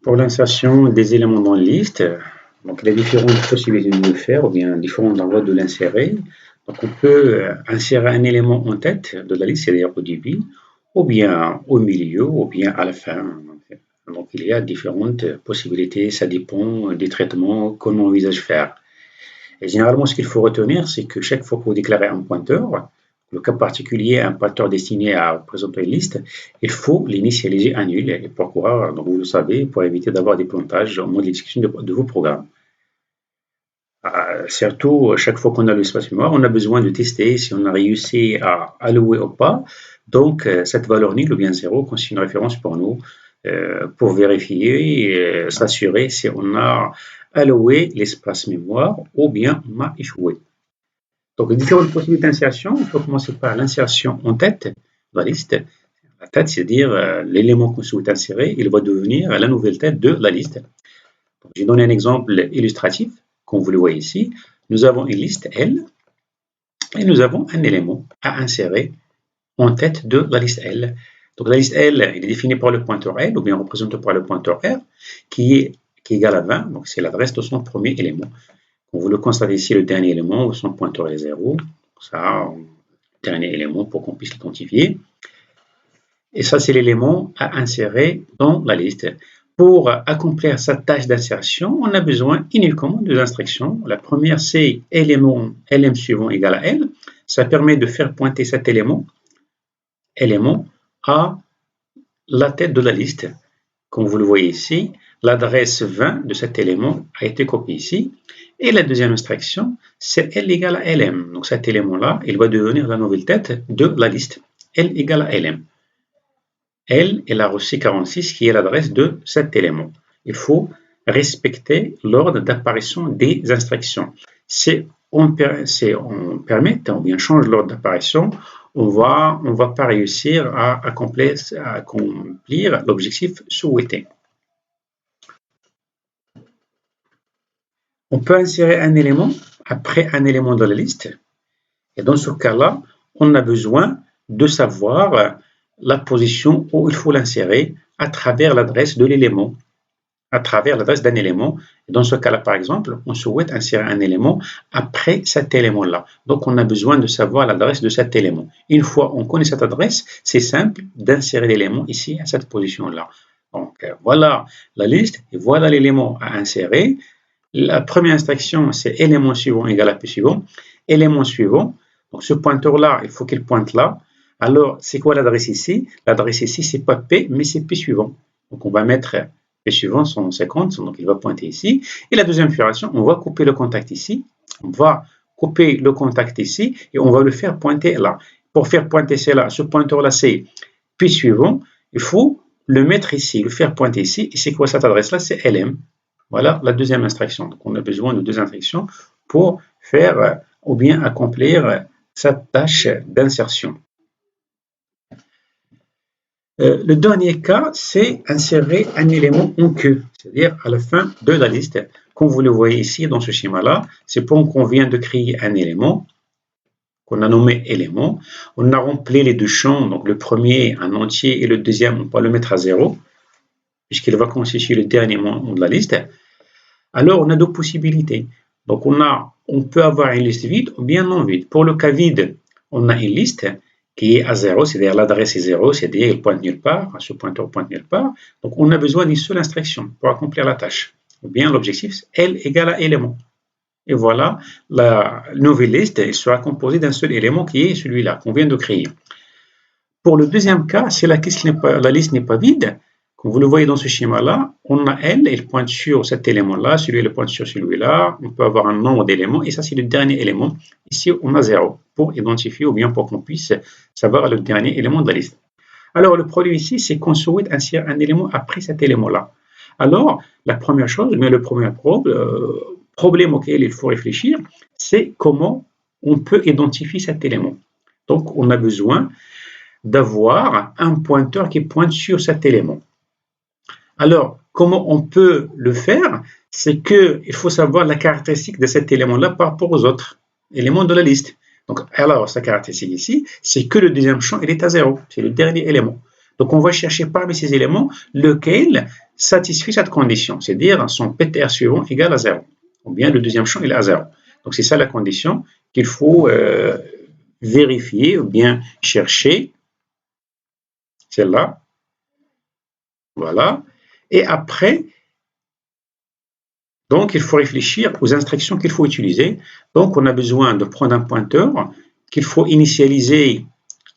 Pour l'insertion des éléments dans la liste, donc il y a différentes possibilités de le faire, ou bien différentes endroits de l'insérer. Donc on peut insérer un élément en tête de la liste, c'est-à-dire au début, ou bien au milieu, ou bien à la fin. Donc il y a différentes possibilités, ça dépend des traitements qu'on envisage faire. Et généralement, ce qu'il faut retenir, c'est que chaque fois que vous déclarez un pointeur, le cas particulier, un pointeur destiné à représenter une liste, il faut l'initialiser à nul. Et pourquoi? Donc vous le savez, pour éviter d'avoir des plantages au moment de l'exécution de vos programmes. Surtout, chaque fois qu'on a l'espace mémoire, on a besoin de tester si on a réussi à allouer ou pas. Donc, cette valeur nulle ou bien 0 constitue une référence pour nous pour vérifier et s'assurer si on a alloué l'espace mémoire ou bien on a échoué. Donc, les différentes possibilités d'insertion, il faut commencer par l'insertion en tête de la liste. La tête, c'est-à-dire l'élément qu'on souhaite insérer, il va devenir la nouvelle tête de la liste. J'ai donné un exemple illustratif, comme vous le voyez ici. Nous avons une liste L et nous avons un élément à insérer en tête de la liste L. Donc la liste L, il est définie par le pointeur L, ou bien représenté par le pointeur R, qui est égal à 20, donc c'est l'adresse de son premier élément. Comme vous le constatez ici, le dernier élément, son pointeur est 0, ça, le dernier élément pour qu'on puisse l'identifier. Et ça, c'est l'élément à insérer dans la liste. Pour accomplir sa tâche d'insertion, on a besoin uniquement de deux instructions. La première, c'est élément LM suivant égal à L. Ça permet de faire pointer cet élément à la tête de la liste. Comme vous le voyez ici, l'adresse 20 de cet élément a été copiée ici. Et la deuxième instruction, c'est L égale à LM. Donc cet élément-là, il va devenir la nouvelle tête de la liste. L égale à LM. L est la reçue 46 qui est l'adresse de cet élément. Il faut respecter l'ordre d'apparition des instructions. Si on permet, ou bien change l'ordre d'apparition, on va pas réussir à accomplir l'objectif souhaité. On peut insérer un élément après un élément de la liste. Et dans ce cas-là, on a besoin de savoir la position où il faut l'insérer à travers l'adresse de l'élément, à travers l'adresse d'un élément. Dans ce cas-là, par exemple, on souhaite insérer un élément après cet élément-là. Donc, on a besoin de savoir l'adresse de cet élément. Une fois on connaît cette adresse, c'est simple d'insérer l'élément ici à cette position-là. Donc, voilà la liste et voilà l'élément à insérer. La première instruction, c'est élément suivant égale à P suivant. Élément suivant, donc ce pointeur-là, il faut qu'il pointe là. Alors, c'est quoi l'adresse ici? L'adresse ici, c'est pas P, mais c'est P suivant. Donc, on va mettre P suivant 150, donc il va pointer ici. Et la deuxième opération, on va couper le contact ici. On va couper le contact ici et on va le faire pointer là. Pour faire pointer cela, ce pointeur-là, c'est P suivant. Il faut le mettre ici, le faire pointer ici. Et c'est quoi cette adresse-là? C'est LM. Voilà la deuxième instruction. Donc, on a besoin de deux instructions pour faire ou bien accomplir cette tâche d'insertion. Le dernier cas, c'est insérer un élément en queue, c'est-à-dire à la fin de la liste. Comme vous le voyez ici dans ce schéma-là, c'est pour qu'on vient de créer un élément qu'on a nommé élément. On a rempli les deux champs, donc le premier en entier et le deuxième, on va le mettre à 0, puisqu'il va constituer le dernier élément de la liste. Alors, on a deux possibilités. Donc, on peut avoir une liste vide ou bien non vide. Pour le cas vide, on a une liste qui est à 0, c'est-à-dire l'adresse est 0, c'est-à-dire il pointe nulle part, ce pointeur pointe nulle part. Donc, on a besoin d'une seule instruction pour accomplir la tâche. Ou bien l'objectif, c'est L égale à élément. Et voilà, la nouvelle liste elle sera composée d'un seul élément qui est celui-là qu'on vient de créer. Pour le deuxième cas, si la liste n'est pas vide, comme vous le voyez dans ce schéma-là, on a L, il pointe sur cet élément-là, celui-là pointe sur celui-là, on peut avoir un nombre d'éléments, et ça c'est le dernier élément. Ici, on a 0 pour identifier ou bien pour qu'on puisse savoir le dernier élément de la liste. Alors, le problème ici, c'est qu'on souhaite insérer un élément après cet élément-là. Alors, la première chose, mais le premier problème auquel il faut réfléchir, c'est comment on peut identifier cet élément. Donc, on a besoin d'avoir un pointeur qui pointe sur cet élément. Alors, comment on peut le faire? C'est qu'il faut savoir la caractéristique de cet élément-là par rapport aux autres éléments de la liste. Donc, alors, sa caractéristique ici, c'est que le deuxième champ, il est à 0. C'est le dernier élément. Donc, on va chercher parmi ces éléments lequel satisfait cette condition, c'est-à-dire son PTR suivant égale à 0, ou bien le deuxième champ il est à 0. Donc, c'est ça la condition qu'il faut vérifier ou bien chercher, celle-là. Voilà. Et après, donc, il faut réfléchir aux instructions qu'il faut utiliser. Donc, on a besoin de prendre un pointeur qu'il faut initialiser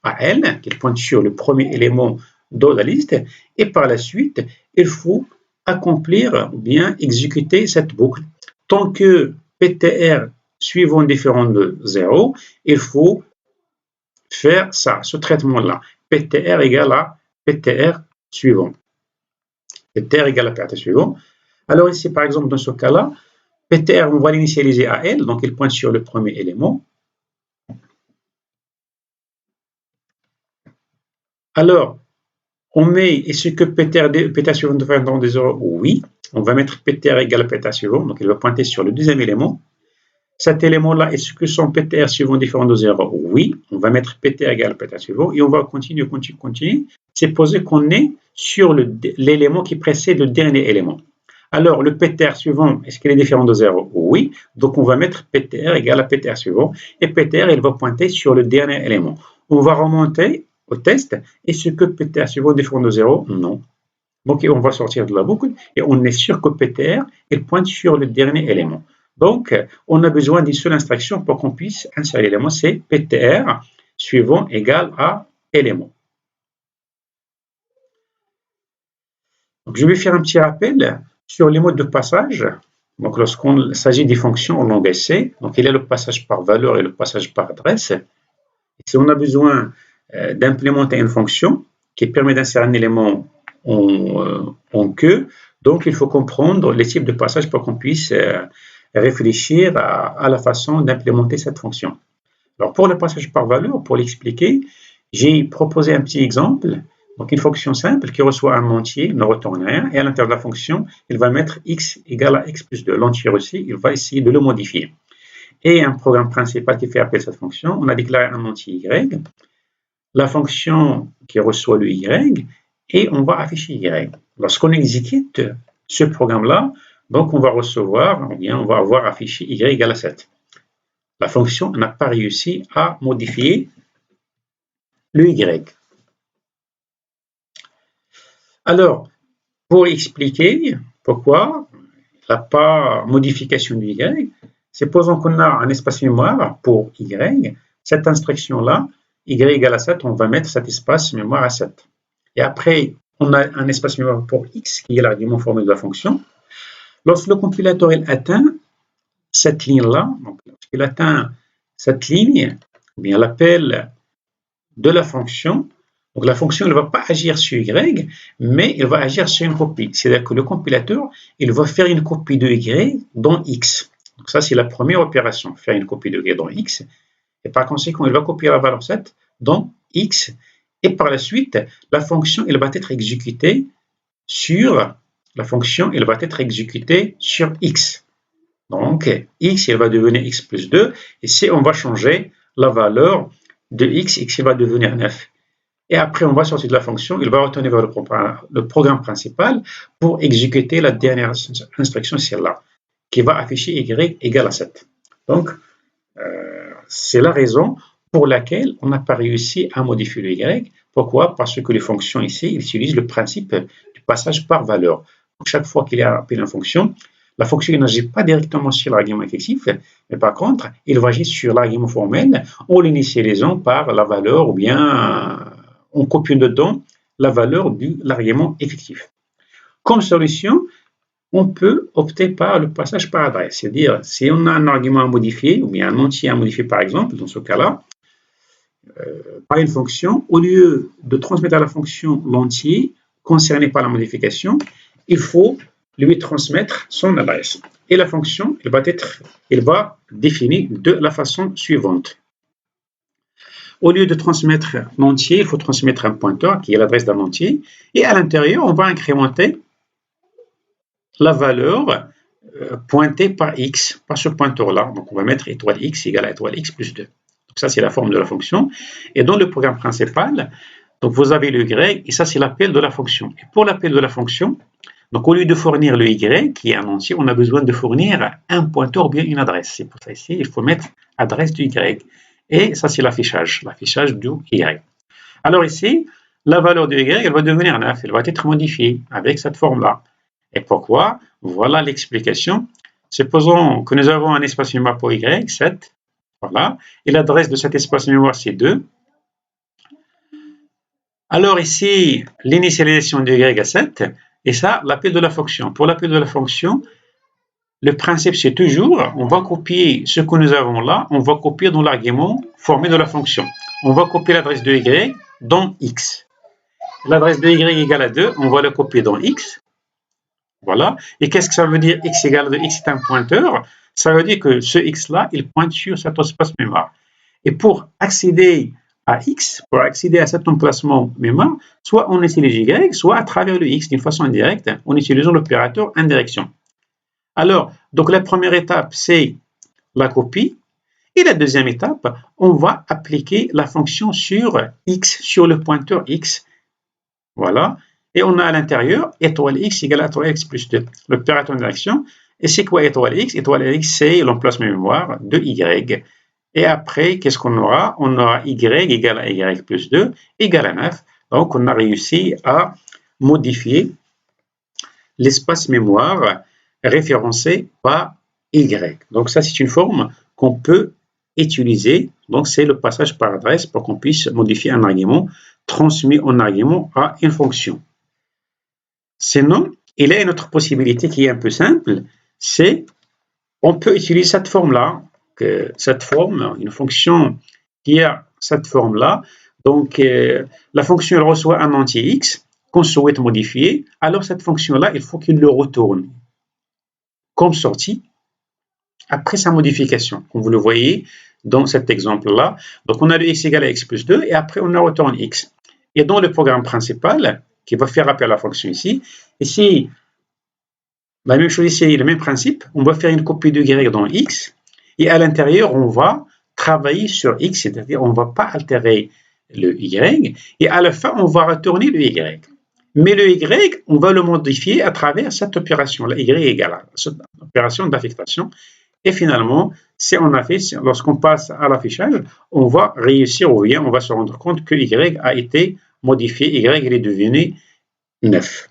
à L, qui pointe sur le premier élément de la liste. Et par la suite, il faut accomplir ou bien exécuter cette boucle. Tant que PTR suivant différent de 0, il faut faire ça, ce traitement-là. PTR égale à PTR suivant. PTR égale à PTR suivant. Alors ici, par exemple, dans ce cas-là, PTR, on va l'initialiser à L, donc il pointe sur le premier élément. Alors, on met, est-ce que PTR suivant dépend des 0? Oui. On va mettre PTR égale à PTR suivant, donc il va pointer sur le deuxième élément. Cet élément-là, est-ce que son PTR suivant différent de 0? Oui. On va mettre PTR égale à PTR suivant et on va continuer. C'est posé qu'on est sur l'élément qui précède le dernier élément. Alors, le PTR suivant, est-ce qu'il est différent de 0? Oui. Donc, on va mettre PTR égale à PTR suivant. Et PTR, il va pointer sur le dernier élément. On va remonter au test. Est-ce que PTR suivant est différent de 0? Non. Donc, on va sortir de la boucle. Et on est sûr que PTR, il pointe sur le dernier élément. Donc, on a besoin d'une seule instruction pour qu'on puisse insérer l'élément. C'est PTR suivant égale à élément. Donc, je vais faire un petit rappel sur les modes de passage. Donc, lorsqu'il s'agit des fonctions en langage C, donc il y a le passage par valeur et le passage par adresse. Et si on a besoin d'implémenter une fonction qui permet d'insérer un élément en queue, donc il faut comprendre les types de passage pour qu'on puisse réfléchir à la façon d'implémenter cette fonction. Alors, pour le passage par valeur, pour l'expliquer, j'ai proposé un petit exemple. Donc, une fonction simple qui reçoit un entier, ne retourne rien, et à l'intérieur de la fonction, il va mettre x égale à x plus 2. L'entier reçu, il va essayer de le modifier. Et un programme principal qui fait appel à cette fonction, on a déclaré un entier y, la fonction qui reçoit le y, et on va afficher y. Lorsqu'on exécute ce programme-là, donc on va recevoir, ou bien on va avoir affiché y égale à 7. La fonction n'a pas réussi à modifier le y. Alors, pour expliquer pourquoi il n'y a pas modification du y, supposons qu'on a un espace mémoire pour y, cette instruction-là, y égale à 7, on va mettre cet espace mémoire à 7. Et après, on a un espace mémoire pour x, qui est l'argument formel de la fonction. Lorsque le compilateur atteint cette ligne-là, lorsqu'il atteint cette ligne, ou bien l'appel de la fonction, donc la fonction ne va pas agir sur y, mais elle va agir sur une copie. C'est-à-dire que le compilateur, il va faire une copie de y dans x. Donc ça, c'est la première opération, faire une copie de y dans x. Et par conséquent, il va copier la valeur 7 dans x. Et par la suite, la fonction, elle va être exécutée sur x. Donc, x, elle va devenir x plus 2. Et si on va changer la valeur de x, il va devenir 9. Et après, on va sortir de la fonction, il va retourner vers le programme principal pour exécuter la dernière instruction, celle-là, qui va afficher y égale à 7. Donc, c'est la raison pour laquelle on n'a pas réussi à modifier le y. Pourquoi? Parce que les fonctions ici, ils utilisent le principe du passage par valeur. Donc, chaque fois qu'il y a appelé une fonction, la fonction n'agit pas directement sur l'argument effectif, mais par contre, il va agir sur l'argument formel en l'initialisant par la valeur ou bien en copiant dedans la valeur de l'argument effectif. Comme solution, on peut opter par le passage par adresse, c'est-à-dire si on a un argument à modifier ou bien un entier à modifier par exemple, dans ce cas-là, par une fonction, au lieu de transmettre à la fonction l'entier concerné par la modification, il faut lui transmettre son adresse. Et la fonction, elle va définir de la façon suivante. Au lieu de transmettre l'entier, il faut transmettre un pointeur qui est l'adresse d'un entier. Et à l'intérieur, on va incrémenter la valeur pointée par x, par ce pointeur-là. Donc, on va mettre étoile x égale à étoile x plus 2. Donc, ça, c'est la forme de la fonction. Et dans le programme principal, Donc vous avez le y, et ça c'est l'appel de la fonction. Et pour l'appel de la fonction, donc au lieu de fournir le y, qui est un entier, on a besoin de fournir un pointeur ou bien une adresse. C'est pour ça ici, il faut mettre adresse du y. Et ça c'est l'affichage du y. Alors ici, la valeur du y, elle va devenir 9, elle va être modifiée avec cette forme-là. Et pourquoi? Voilà l'explication. Supposons que nous avons un espace mémoire pour y, 7, voilà, et l'adresse de cet espace mémoire c'est 2. Alors ici, l'initialisation du y à 7, et ça, l'appel de la fonction. Pour l'appel de la fonction, le principe c'est toujours, on va copier ce que nous avons là, on va copier dans l'argument formé de la fonction. On va copier l'adresse de y dans x. L'adresse de y égale à 2, on va le copier dans x. Voilà. Et qu'est-ce que ça veut dire x égale à 2? X est un pointeur. Ça veut dire que ce x-là, il pointe sur cet espace mémoire. Et pour accéder à x, pour accéder à cet emplacement mémoire, soit on utilise y, soit à travers le x d'une façon indirecte, en utilisant l'opérateur indirection. Alors, donc la première étape, c'est la copie. Et la deuxième étape, on va appliquer la fonction sur x, sur le pointeur x. Voilà. Et on a à l'intérieur étoile x égale à étoile x plus 2, l'opérateur d'indirection. Et c'est quoi étoile x? Étoile x, c'est l'emplacement mémoire de y. Et après, qu'est-ce qu'on aura? On aura y égale à y plus 2 égale à 9. Donc, on a réussi à modifier l'espace mémoire référencé par y. Donc, ça, c'est une forme qu'on peut utiliser. Donc, c'est le passage par adresse pour qu'on puisse modifier un argument transmis en argument à une fonction. Sinon, il y a une autre possibilité qui est un peu simple, c'est on peut utiliser cette forme-là, cette forme, une fonction qui a cette forme-là. Donc, la fonction elle reçoit un entier x qu'on souhaite modifier. Alors, cette fonction-là, il faut qu'il le retourne comme sortie après sa modification, comme vous le voyez dans cet exemple-là. Donc, on a le x égale à x plus 2 et après, on retourne x. Et dans le programme principal, qui va faire appel à la fonction ici, la même chose ici, le même principe, on va faire une copie de y dans x, et à l'intérieur, on va travailler sur x, c'est-à-dire on ne va pas altérer le y, et à la fin, on va retourner le y. Mais le y, on va le modifier à travers cette opération, la y égale à cette opération d'affectation, et finalement, lorsqu'on passe à l'affichage, on va réussir, ou bien on va se rendre compte que y a été modifié, y il est devenu 9.